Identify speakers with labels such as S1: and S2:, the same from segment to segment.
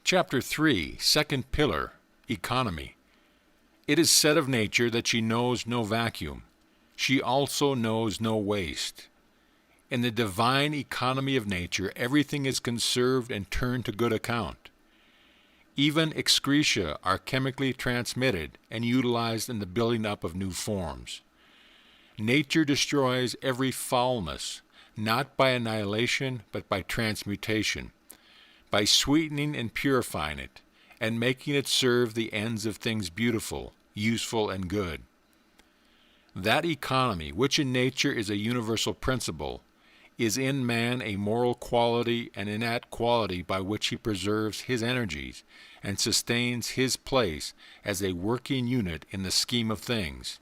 S1: Chapter 3, Second Pillar, Economy. It is said of nature that she knows no vacuum. She also knows no waste. In the divine economy of nature, everything is conserved and turned to good account. Even excreta are chemically transmitted and utilized in the building up of new forms. Nature destroys every foulness, not by annihilation, but by transmutation, by sweetening and purifying it, and making it serve the ends of things beautiful, useful, and good. That economy, which in nature is a universal principle, is in man a moral quality and innate quality by which he preserves his energies and sustains his place as a working unit in the scheme of things.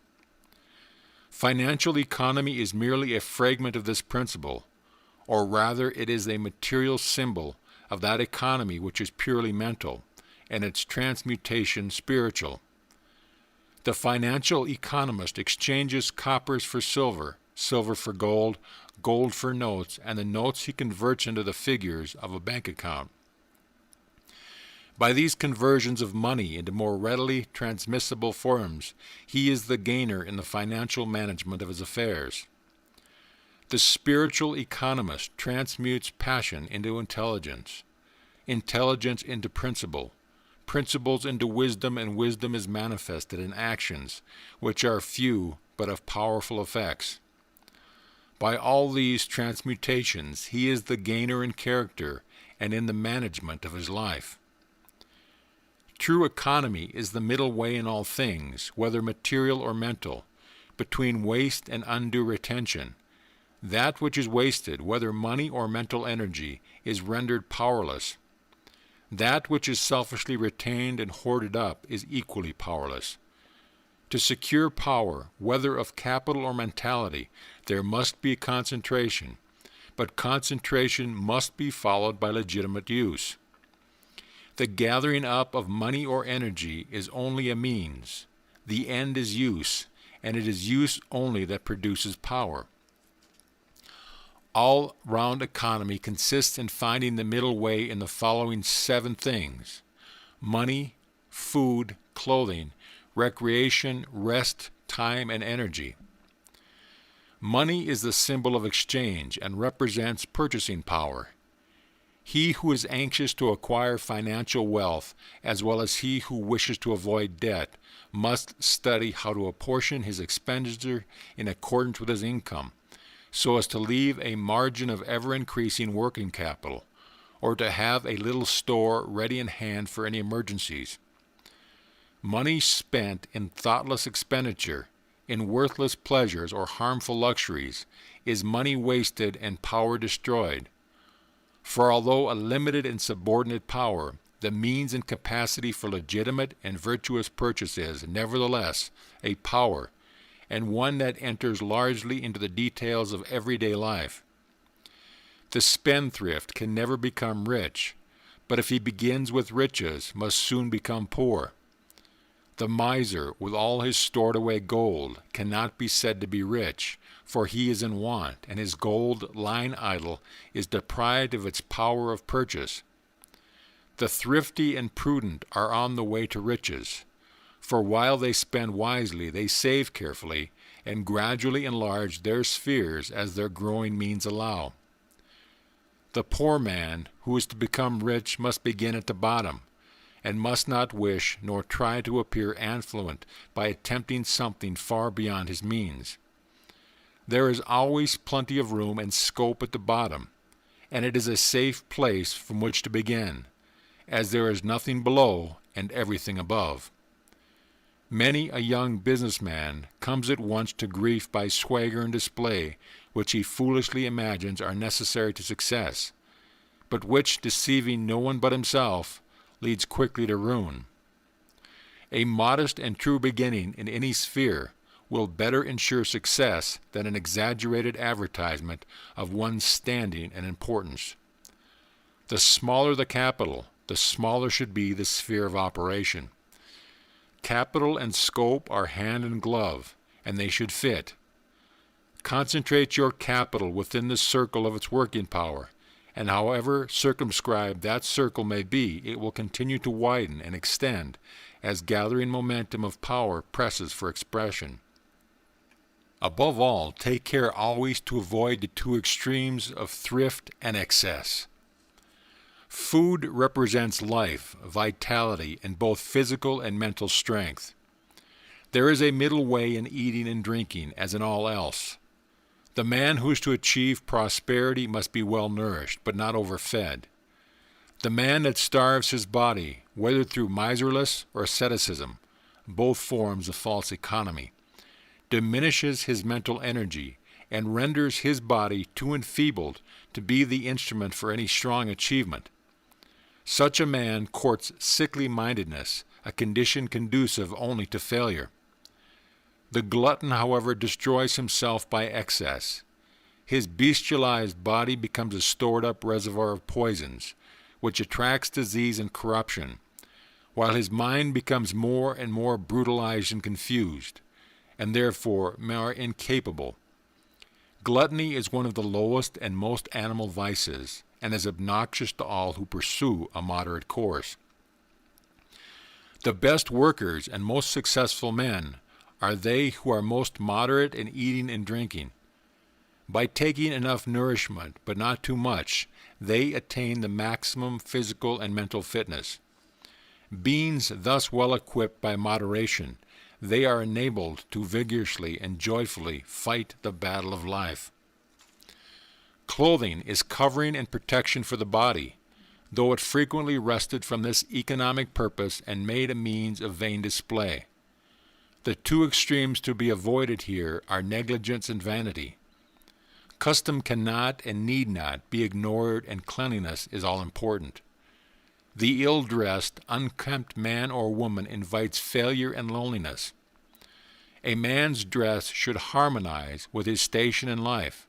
S1: Financial economy is merely a fragment of this principle, or rather it is a material symbol of that economy which is purely mental, and its transmutation spiritual. The financial economist exchanges coppers for silver, silver for gold, gold for notes, and the notes he converts into the figures of a bank account. By these conversions of money into more readily transmissible forms, he is the gainer in the financial management of his affairs. The spiritual economist transmutes passion into intelligence, intelligence into principle, principles into wisdom, and wisdom is manifested in actions, which are few but of powerful effects. By all these transmutations, he is the gainer in character and in the management of his life. True economy is the middle way in all things, whether material or mental, between waste and undue retention. That which is wasted, whether money or mental energy, is rendered powerless. That which is selfishly retained and hoarded up is equally powerless. To secure power, whether of capital or mentality, there must be concentration, but concentration must be followed by legitimate use. The gathering up of money or energy is only a means. The end is use, and it is use only that produces power. All-round economy consists in finding the middle way in the following 7 things: money, food, clothing, recreation, rest, time, and energy. Money is the symbol of exchange and represents purchasing power. He who is anxious to acquire financial wealth, as well as he who wishes to avoid debt, must study how to apportion his expenditure in accordance with his income, so as to leave a margin of ever-increasing working capital, or to have a little store ready in hand for any emergencies. Money spent in thoughtless expenditure, in worthless pleasures or harmful luxuries, is money wasted and power destroyed. For although a limited and subordinate power, the means and capacity for legitimate and virtuous purchase is, nevertheless, a power, and one that enters largely into the details of everyday life. The spendthrift can never become rich, but if he begins with riches, must soon become poor. The miser, with all his stored-away gold, cannot be said to be rich, for he is in want, and his gold, lying idle, is deprived of its power of purchase. The thrifty and prudent are on the way to riches, for while they spend wisely, they save carefully, and gradually enlarge their spheres as their growing means allow. The poor man who is to become rich must begin at the bottom, and must not wish nor try to appear affluent by attempting something far beyond his means. There is always plenty of room and scope at the bottom, and it is a safe place from which to begin, as there is nothing below and everything above. Many a young businessman comes at once to grief by swagger and display, which he foolishly imagines are necessary to success, but which, deceiving no one but himself, leads quickly to ruin. A modest and true beginning in any sphere will better ensure success than an exaggerated advertisement of one's standing and importance. The smaller the capital, the smaller should be the sphere of operation. Capital and scope are hand and glove, and they should fit. Concentrate your capital within the circle of its working power, and however circumscribed that circle may be, it will continue to widen and extend as gathering momentum of power presses for expression. Above all, take care always to avoid the two extremes of thrift and excess. Food represents life, vitality, and both physical and mental strength. There is a middle way in eating and drinking, as in all else. The man who is to achieve prosperity must be well nourished, but not overfed. The man that starves his body, whether through miserliness or asceticism, both forms of false economy, diminishes his mental energy and renders his body too enfeebled to be the instrument for any strong achievement. Such a man courts sickly-mindedness, a condition conducive only to failure. The glutton, however, destroys himself by excess. His bestialized body becomes a stored-up reservoir of poisons, which attracts disease and corruption, while his mind becomes more and more brutalized and confused, and therefore more incapable. Gluttony is one of the lowest and most animal vices, and is obnoxious to all who pursue a moderate course. The best workers and most successful men are they who are most moderate in eating and drinking. By taking enough nourishment, but not too much, they attain the maximum physical and mental fitness. Beings thus well equipped by moderation, they are enabled to vigorously and joyfully fight the battle of life. Clothing is covering and protection for the body, though it frequently wrested from this economic purpose and made a means of vain display. The two extremes to be avoided here are negligence and vanity. Custom cannot and need not be ignored, and cleanliness is all important. The ill-dressed, unkempt man or woman invites failure and loneliness. A man's dress should harmonize with his station in life,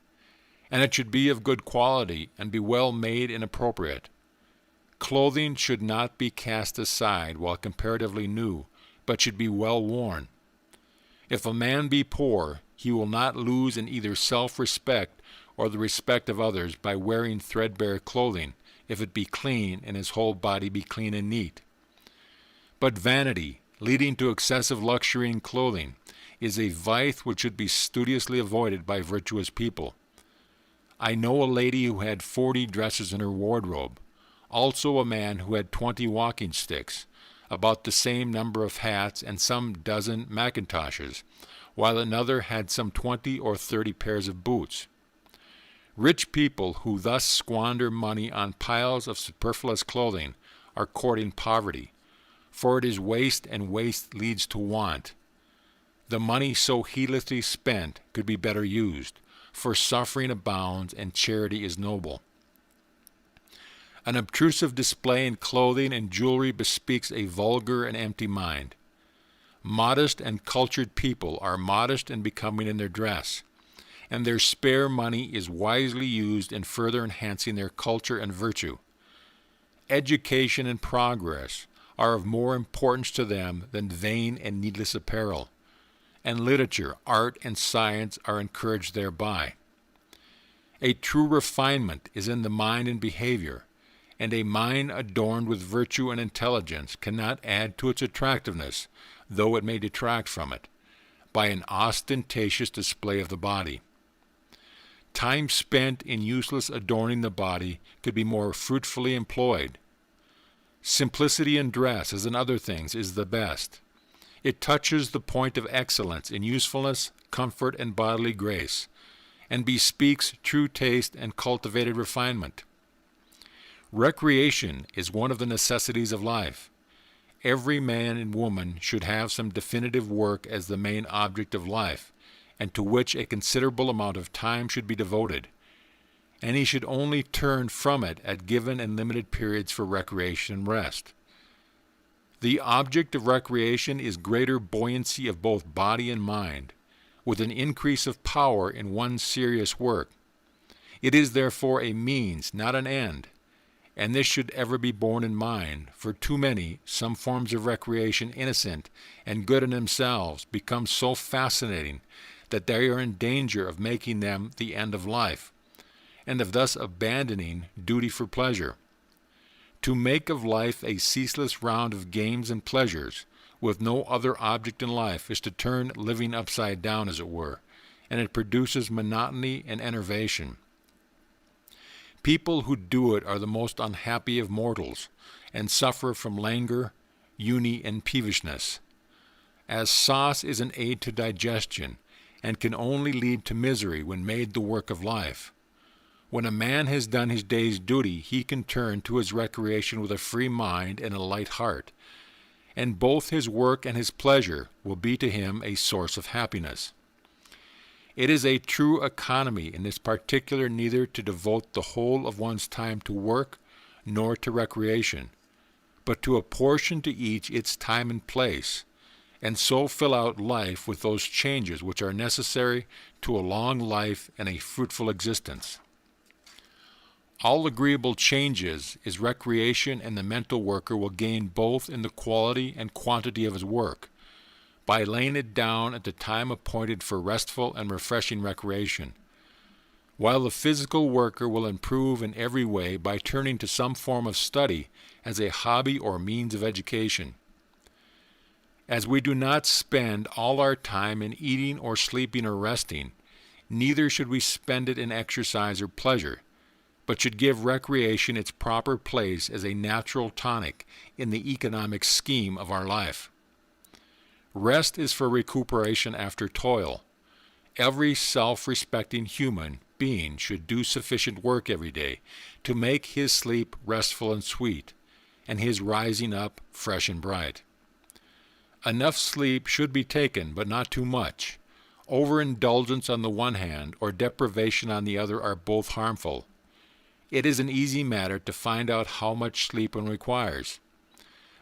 S1: and it should be of good quality and be well made and appropriate. Clothing should not be cast aside while comparatively new, but should be well worn. If a man be poor, he will not lose in either self-respect or the respect of others by wearing threadbare clothing, if it be clean and his whole body be clean and neat. But vanity, leading to excessive luxury in clothing, is a vice which should be studiously avoided by virtuous people. I know a lady who had 40 dresses in her wardrobe, also a man who had 20 walking sticks, about the same number of hats and some dozen mackintoshes, while another had some 20 or 30 pairs of boots. Rich people who thus squander money on piles of superfluous clothing are courting poverty, for it is waste, and waste leads to want. The money so heedlessly spent could be better used, for suffering abounds and charity is noble. An obtrusive display in clothing and jewelry bespeaks a vulgar and empty mind. Modest and cultured people are modest and becoming in their dress, and their spare money is wisely used in further enhancing their culture and virtue. Education and progress are of more importance to them than vain and needless apparel, and literature, art, and science are encouraged thereby. A true refinement is in the mind and behavior, and a mind adorned with virtue and intelligence cannot add to its attractiveness, though it may detract from it, by an ostentatious display of the body. Time spent in useless adorning the body could be more fruitfully employed. Simplicity in dress, as in other things, is the best. It touches the point of excellence in usefulness, comfort, and bodily grace, and bespeaks true taste and cultivated refinement. Recreation is one of the necessities of life. Every man and woman should have some definitive work as the main object of life, and to which a considerable amount of time should be devoted, and he should only turn from it at given and limited periods for recreation and rest. The object of recreation is greater buoyancy of both body and mind, with an increase of power in one's serious work. It is therefore a means, not an end, and this should ever be borne in mind, for too many, some forms of recreation innocent and good in themselves, become so fascinating that they are in danger of making them the end of life, and of thus abandoning duty for pleasure. To make of life a ceaseless round of games and pleasures, with no other object in life, is to turn living upside down, as it were, and it produces monotony and enervation. People who do it are the most unhappy of mortals, and suffer from languor, uni, and peevishness. As sauce is an aid to digestion, and can only lead to misery when made the work of life. When a man has done his day's duty, he can turn to his recreation with a free mind and a light heart, and both his work and his pleasure will be to him a source of happiness. It is a true economy in this particular neither to devote the whole of one's time to work nor to recreation, but to apportion to each its time and place, and so fill out life with those changes which are necessary to a long life and a fruitful existence. All agreeable changes is recreation, and the mental worker will gain both in the quality and quantity of his work, by laying it down at the time appointed for restful and refreshing recreation, while the physical worker will improve in every way by turning to some form of study as a hobby or means of education. As we do not spend all our time in eating or sleeping or resting, neither should we spend it in exercise or pleasure, but should give recreation its proper place as a natural tonic in the economic scheme of our life. Rest is for recuperation after toil. Every self-respecting human being should do sufficient work every day to make his sleep restful and sweet, and his rising up fresh and bright. Enough sleep should be taken, but not too much. Overindulgence on the one hand or deprivation on the other are both harmful. It is an easy matter to find out how much sleep one requires.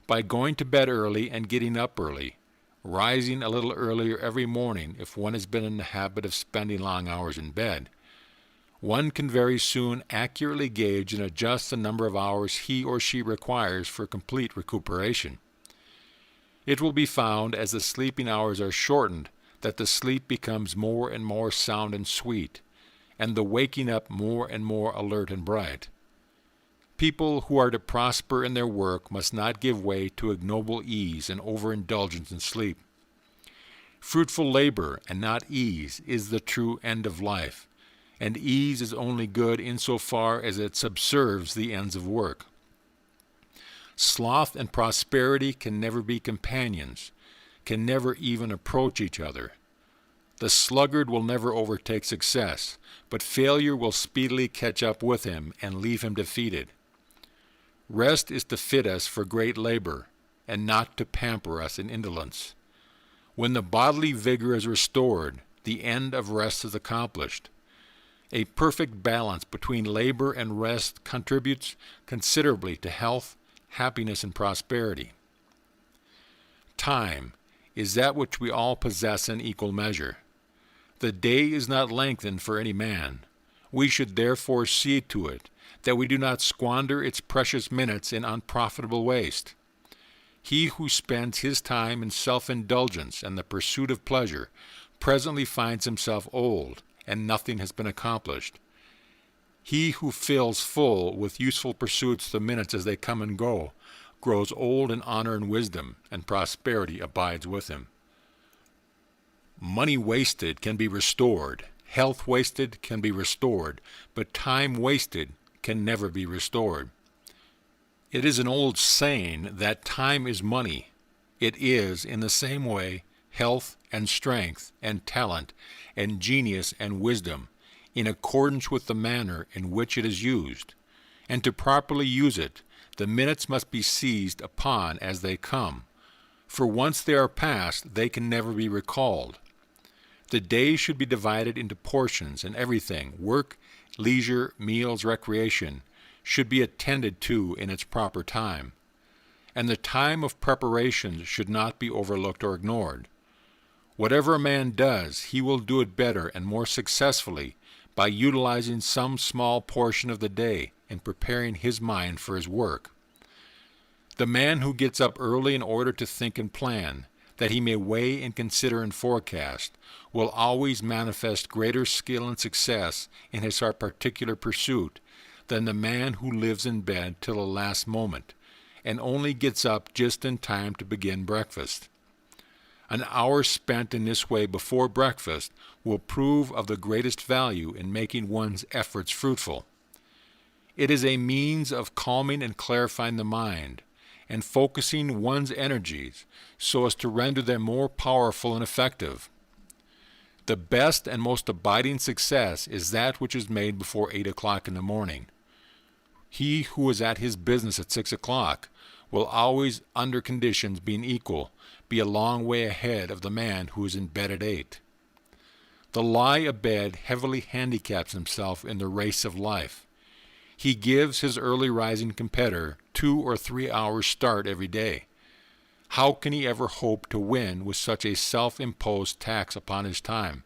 S1: By going to bed early and getting up early, rising a little earlier every morning if one has been in the habit of spending long hours in bed, one can very soon accurately gauge and adjust the number of hours he or she requires for complete recuperation. It will be found as the sleeping hours are shortened that the sleep becomes more and more sound and sweet, and the waking up more and more alert and bright. People who are to prosper in their work must not give way to ignoble ease and overindulgence in sleep. Fruitful labor and not ease is the true end of life, and ease is only good insofar as it subserves the ends of work. Sloth and prosperity can never be companions, can never even approach each other. The sluggard will never overtake success, but failure will speedily catch up with him and leave him defeated. Rest is to fit us for great labor, and not to pamper us in indolence. When the bodily vigor is restored, the end of rest is accomplished. A perfect balance between labor and rest contributes considerably to health, happiness, and prosperity. Time is that which we all possess in equal measure. The day is not lengthened for any man. We should therefore see to it that we do not squander its precious minutes in unprofitable waste. He who spends his time in self-indulgence and the pursuit of pleasure presently finds himself old, and nothing has been accomplished. He who fills full with useful pursuits the minutes as they come and go grows old in honor and wisdom, and prosperity abides with him. Money wasted can be restored, health wasted can be restored, but time wasted can never be restored. It is an old saying that time is money. It is, in the same way, health and strength and talent and genius and wisdom, in accordance with the manner in which it is used. And to properly use it, the minutes must be seized upon as they come, for once they are past, they can never be recalled. The day should be divided into portions, and everything, work, leisure, meals, recreation, should be attended to in its proper time. And the time of preparation should not be overlooked or ignored. Whatever a man does, he will do it better and more successfully by utilizing some small portion of the day in preparing his mind for his work. The man who gets up early in order to think and plan, that he may weigh and consider and forecast, will always manifest greater skill and success in his particular pursuit than the man who lives in bed till the last moment, and only gets up just in time to begin breakfast. An hour spent in this way before breakfast will prove of the greatest value in making one's efforts fruitful. It is a means of calming and clarifying the mind, and focusing one's energies so as to render them more powerful and effective. The best and most abiding success is that which is made before 8 o'clock in the morning. He who is at his business at 6 o'clock will always, under conditions being equal, be a long way ahead of the man who is in bed at 8. The lie abed heavily handicaps himself in the race of life. He gives his early rising competitor 2 or 3 hours start every day. How can he ever hope to win with such a self-imposed tax upon his time?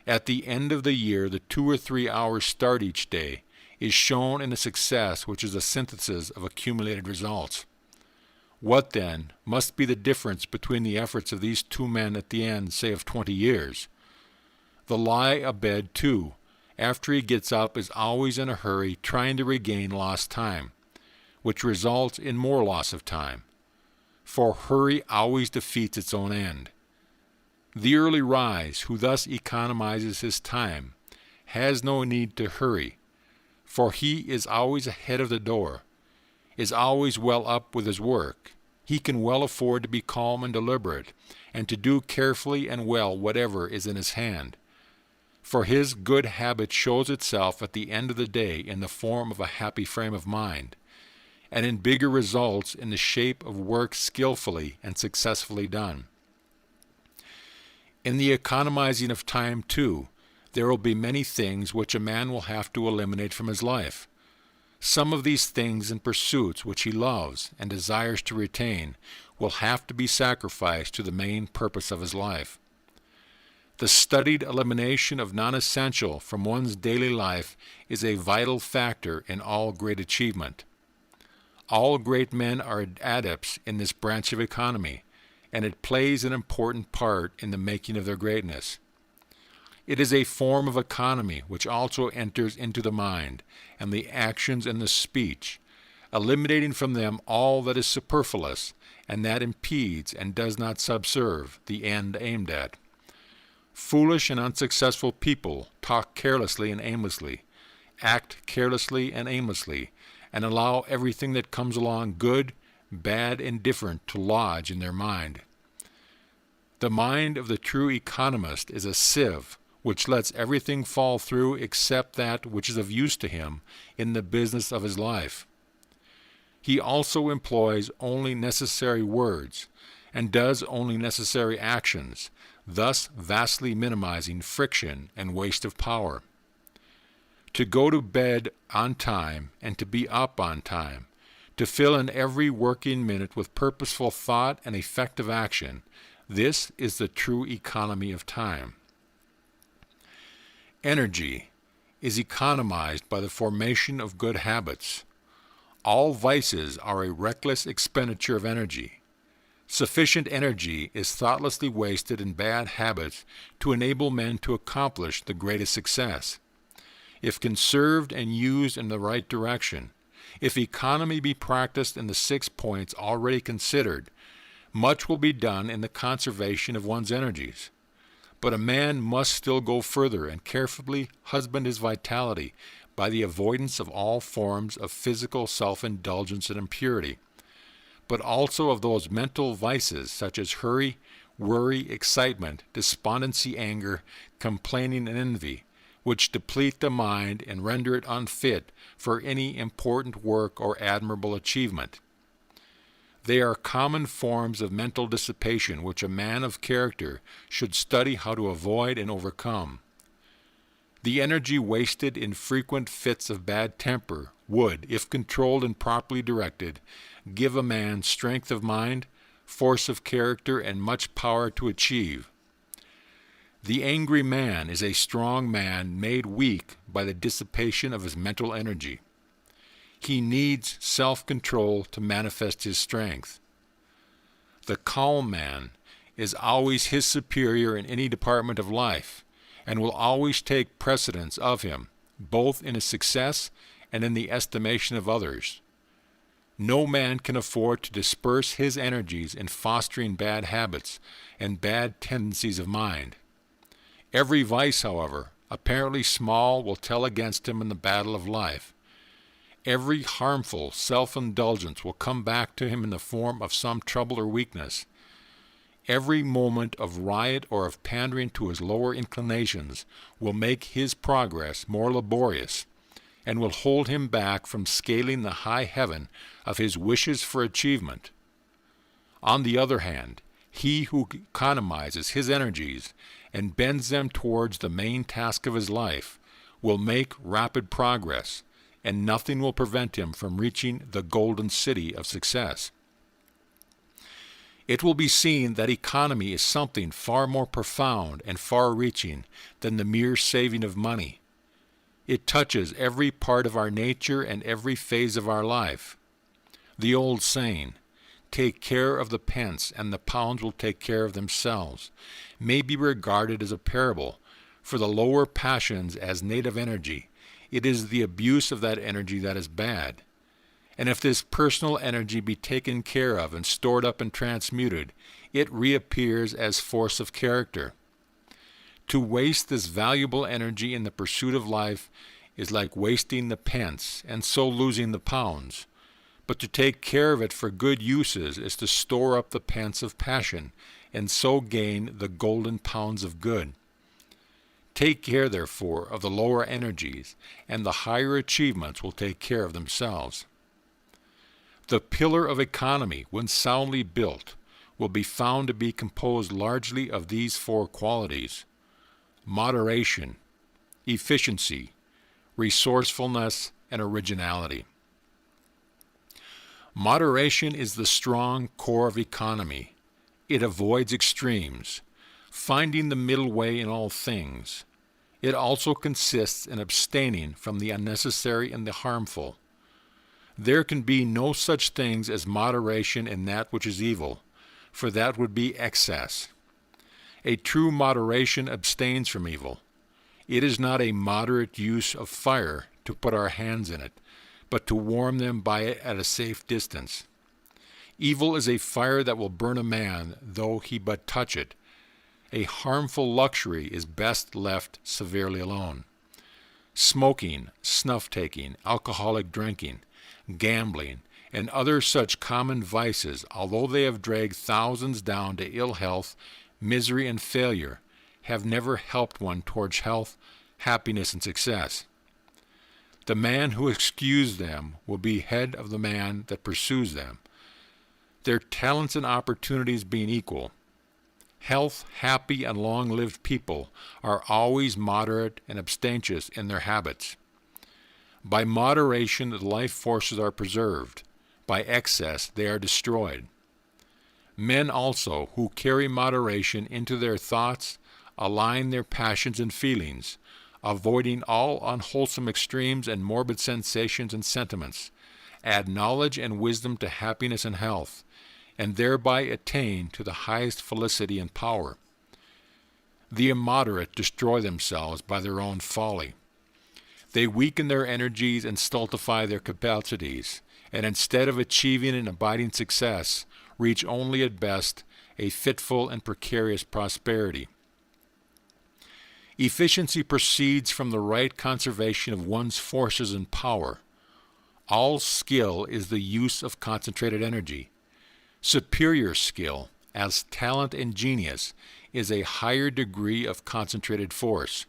S1: At the end of the year, the 2 or 3 hours start each day is shown in a success which is a synthesis of accumulated results. What, then, must be the difference between the efforts of these two men at the end, say, of 20 years? The lie abed, too, after he gets up, is always in a hurry trying to regain lost time, which results in more loss of time. For hurry always defeats its own end. The early rise, who thus economizes his time, has no need to hurry, for he is always ahead of the door, is always well up with his work. He can well afford to be calm and deliberate, and to do carefully and well whatever is in his hand. For his good habit shows itself at the end of the day in the form of a happy frame of mind, and in bigger results in the shape of work skillfully and successfully done. In the economizing of time, too, there will be many things which a man will have to eliminate from his life. Some of these things and pursuits which he loves and desires to retain will have to be sacrificed to the main purpose of his life. The studied elimination of non-essential from one's daily life is a vital factor in all great achievement. All great men are adepts in this branch of economy, and it plays an important part in the making of their greatness. It is a form of economy which also enters into the mind and the actions and the speech, eliminating from them all that is superfluous and that impedes and does not subserve the end aimed at. Foolish and unsuccessful people talk carelessly and aimlessly, act carelessly and aimlessly, and allow everything that comes along, good, bad, and different, to lodge in their mind. The mind of the true economist is a sieve which lets everything fall through except that which is of use to him in the business of his life. He also employs only necessary words and does only necessary actions, thus vastly minimizing friction and waste of power. To go to bed on time and to be up on time, to fill in every working minute with purposeful thought and effective action, this is the true economy of time. Energy is economized by the formation of good habits. All vices are a reckless expenditure of energy. Sufficient energy is thoughtlessly wasted in bad habits to enable men to accomplish the greatest success. If conserved and used in the right direction, if economy be practiced in the 6 points already considered, much will be done in the conservation of one's energies. But a man must still go further and carefully husband his vitality by the avoidance of all forms of physical self-indulgence and impurity, but also of those mental vices such as hurry, worry, excitement, despondency, anger, complaining, and envy, which deplete the mind and render it unfit for any important work or admirable achievement. They are common forms of mental dissipation which a man of character should study how to avoid and overcome. The energy wasted in frequent fits of bad temper would, if controlled and properly directed, give a man strength of mind, force of character, and much power to achieve. The angry man is a strong man made weak by the dissipation of his mental energy. He needs self-control to manifest his strength. The calm man is always his superior in any department of life, and will always take precedence of him, both in his success and in the estimation of others. No man can afford to disperse his energies in fostering bad habits and bad tendencies of mind. Every vice, however, apparently small, will tell against him in the battle of life. Every harmful self-indulgence will come back to him in the form of some trouble or weakness. Every moment of riot or of pandering to his lower inclinations will make his progress more laborious, and will hold him back from scaling the high heaven of his wishes for achievement. On the other hand, he who economizes his energies and bends them towards the main task of his life will make rapid progress, and nothing will prevent him from reaching the golden city of success. It will be seen that economy is something far more profound and far-reaching than the mere saving of money. It touches every part of our nature and every phase of our life. The old saying, "Take care of the pence, and the pounds will take care of themselves," may be regarded as a parable. For the lower passions as native energy, it is the abuse of that energy that is bad. And if this personal energy be taken care of and stored up and transmuted, it reappears as force of character. To waste this valuable energy in the pursuit of life is like wasting the pence and so losing the pounds. But to take care of it for good uses is to store up the pence of passion and so gain the golden pounds of good. Take care, therefore, of the lower energies, and the higher achievements will take care of themselves. The pillar of economy, when soundly built, will be found to be composed largely of these four qualities: moderation, efficiency, resourcefulness, and originality. Moderation is the strong core of economy. It avoids extremes, finding the middle way in all things. It also consists in abstaining from the unnecessary and the harmful. There can be no such things as moderation in that which is evil, for that would be excess. A true moderation abstains from evil. It is not a moderate use of fire to put our hands in it, but to warm them by it at a safe distance. Evil is a fire that will burn a man, though he but touch it. A harmful luxury is best left severely alone. Smoking, snuff-taking, alcoholic drinking, gambling, and other such common vices, although they have dragged thousands down to ill health, misery, and failure, have never helped one towards health, happiness, and success. The man who eschews them will be head of the man that pursues them, their talents and opportunities being equal. Health, happy, and long-lived people are always moderate and abstemious in their habits. By moderation, the life forces are preserved. By excess, they are destroyed. Men also, who carry moderation into their thoughts, align their passions and feelings, avoiding all unwholesome extremes and morbid sensations and sentiments, add knowledge and wisdom to happiness and health, and thereby attain to the highest felicity and power. The immoderate destroy themselves by their own folly. They weaken their energies and stultify their capacities, and instead of achieving an abiding success, reach only at best a fitful and precarious prosperity. Efficiency proceeds from the right conservation of one's forces and power. All skill is the use of concentrated energy. Superior skill, as talent and genius, is a higher degree of concentrated force.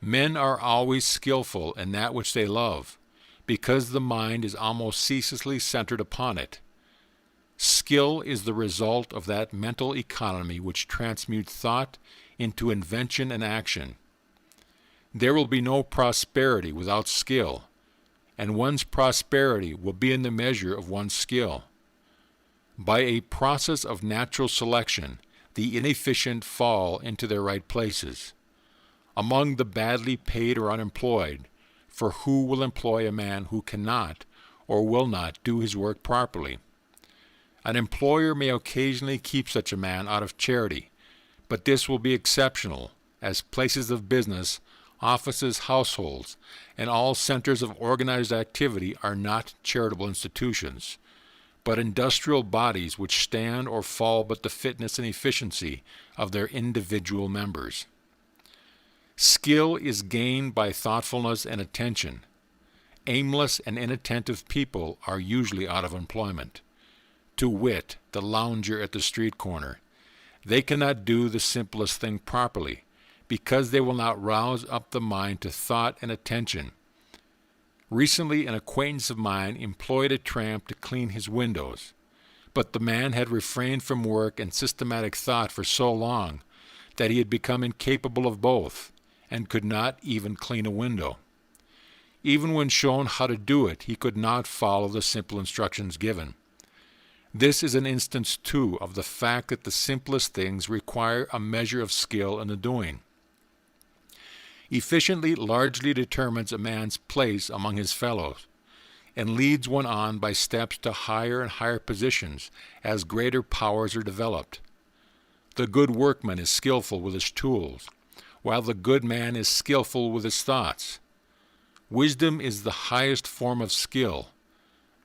S1: Men are always skillful in that which they love, because the mind is almost ceaselessly centered upon it. Skill is the result of that mental economy which transmutes thought into invention and action. There will be no prosperity without skill, and one's prosperity will be in the measure of one's skill. By a process of natural selection, the inefficient fall into their right places. Among the badly paid or unemployed, for who will employ a man who cannot or will not do his work properly? An employer may occasionally keep such a man out of charity, but this will be exceptional, as places of business, offices, households, and all centers of organized activity are not charitable institutions, but industrial bodies which stand or fall but the fitness and efficiency of their individual members. Skill is gained by thoughtfulness and attention. Aimless and inattentive people are usually out of employment. To wit, the lounger at the street corner. They cannot do the simplest thing properly, because they will not rouse up the mind to thought and attention. Recently, an acquaintance of mine employed a tramp to clean his windows, but the man had refrained from work and systematic thought for so long that he had become incapable of both, and could not even clean a window. Even when shown how to do it, he could not follow the simple instructions given. This is an instance, too, of the fact that the simplest things require a measure of skill in the doing. Efficiently largely determines a man's place among his fellows, and leads one on by steps to higher and higher positions as greater powers are developed. The good workman is skillful with his tools, while the good man is skillful with his thoughts. Wisdom is the highest form of skill,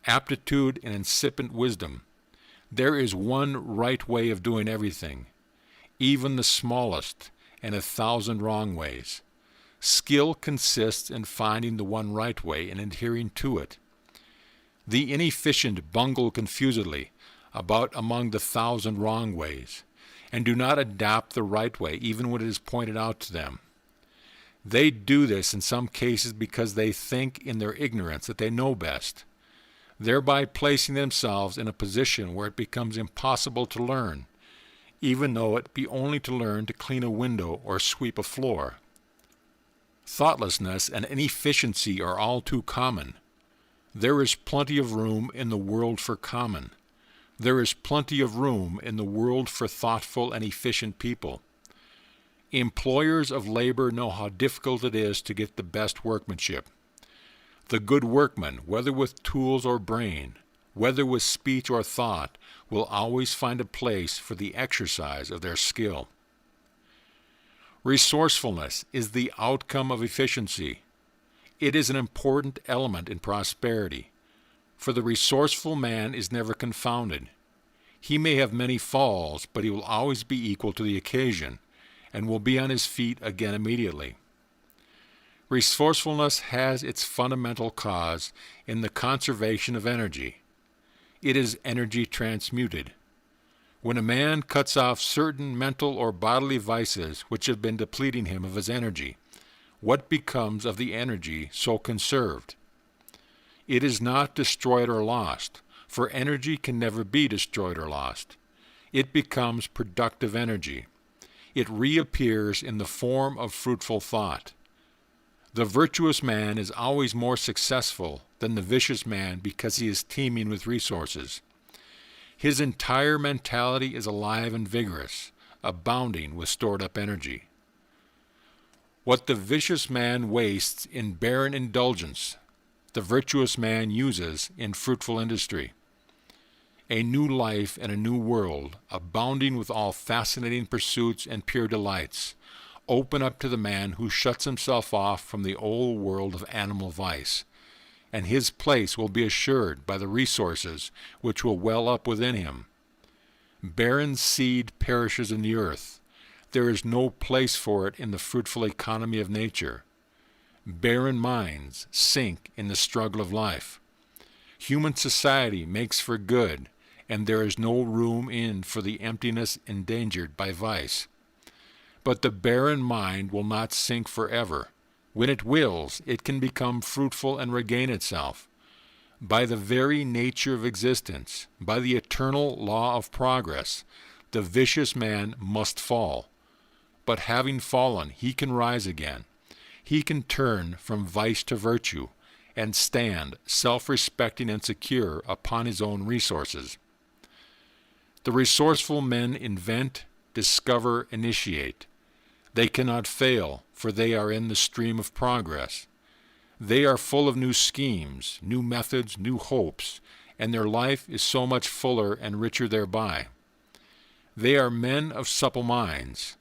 S1: aptitude and incipient wisdom. There is one right way of doing everything, even the smallest, and 1,000 wrong ways. Skill consists in finding the one right way and adhering to it. The inefficient bungle confusedly about among the 1,000 wrong ways, and do not adopt the right way even when it is pointed out to them. They do this in some cases because they think in their ignorance that they know best, thereby placing themselves in a position where it becomes impossible to learn, even though it be only to learn to clean a window or sweep a floor. Thoughtlessness and inefficiency are all too common. There is plenty of room in the world for common. There is plenty of room in the world for thoughtful and efficient people. Employers of labor know how difficult it is to get the best workmanship. The good workman, whether with tools or brain, whether with speech or thought, will always find a place for the exercise of their skill. Resourcefulness is the outcome of efficiency. It is an important element in prosperity, for the resourceful man is never confounded. He may have many falls, but he will always be equal to the occasion, and will be on his feet again immediately. Resourcefulness has its fundamental cause in the conservation of energy. It is energy transmuted. When a man cuts off certain mental or bodily vices which have been depleting him of his energy, what becomes of the energy so conserved? It is not destroyed or lost, for energy can never be destroyed or lost. It becomes productive energy. It reappears in the form of fruitful thought. The virtuous man is always more successful than the vicious man because he is teeming with resources. His entire mentality is alive and vigorous, abounding with stored-up energy. What the vicious man wastes in barren indulgence, the virtuous man uses in fruitful industry. A new life and a new world, abounding with all fascinating pursuits and pure delights, open up to the man who shuts himself off from the old world of animal vice, and his place will be assured by the resources which will well up within him. Barren seed perishes in the earth. There is no place for it in the fruitful economy of nature. Barren minds sink in the struggle of life. Human society makes for good, and there is no room in for the emptiness endangered by vice. But the barren mind will not sink forever. When it wills, it can become fruitful and regain itself. By the very nature of existence, by the eternal law of progress, the vicious man must fall. But having fallen, he can rise again. He can turn from vice to virtue, and stand, self-respecting and secure, upon his own resources. The resourceful men invent, discover, initiate. They cannot fail, for they are in the stream of progress. They are full of new schemes, new methods, new hopes, and their life is so much fuller and richer thereby. They are men of supple minds.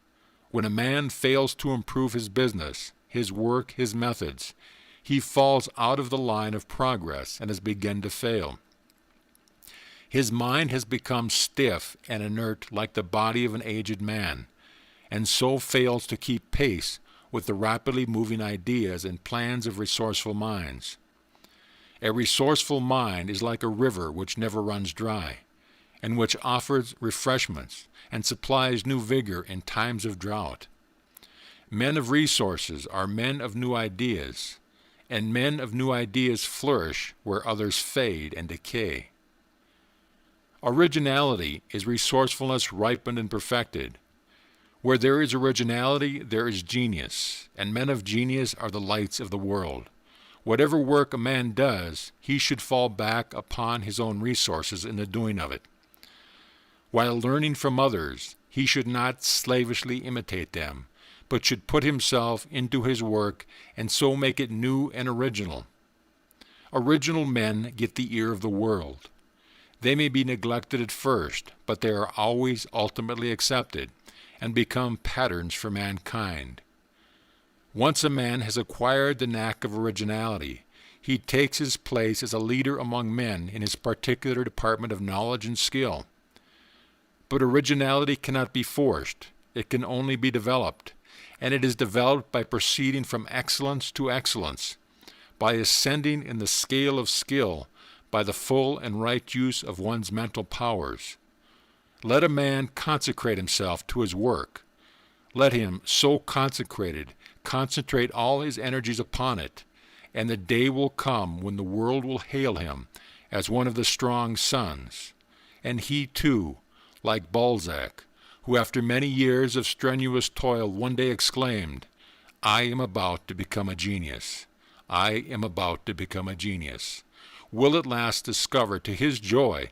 S1: When a man fails to improve his business, his work, his methods, he falls out of the line of progress and has begun to fail. His mind has become stiff and inert like the body of an aged man, and so fails to keep pace with the rapidly moving ideas and plans of resourceful minds. A resourceful mind is like a river which never runs dry, and which offers refreshments and supplies new vigor in times of drought. Men of resources are men of new ideas, and men of new ideas flourish where others fade and decay. Originality is resourcefulness ripened and perfected. Where there is originality, there is genius, and men of genius are the lights of the world. Whatever work a man does, he should fall back upon his own resources in the doing of it. While learning from others, he should not slavishly imitate them, but should put himself into his work and so make it new and original. Original men get the ear of the world. They may be neglected at first, but they are always ultimately accepted and become patterns for mankind. Once a man has acquired the knack of originality, he takes his place as a leader among men in his particular department of knowledge and skill. But originality cannot be forced. It can only be developed, and it is developed by proceeding from excellence to excellence, by ascending in the scale of skill, by the full and right use of one's mental powers. Let a man consecrate himself to his work. Let him, so consecrated, concentrate all his energies upon it, and the day will come when the world will hail him as one of the strong sons, and he too, like Balzac, who after many years of strenuous toil one day exclaimed, "I am about to become a genius. I am about to become a genius," will at last discover to his joy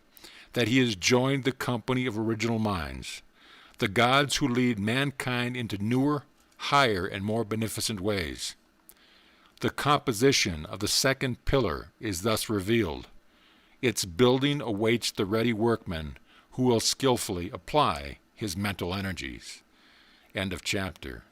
S1: that he has joined the company of original minds, the gods who lead mankind into newer, higher, and more beneficent ways. The composition of the second pillar is thus revealed. Its building awaits the ready workman who will skillfully apply his mental energies. End of chapter.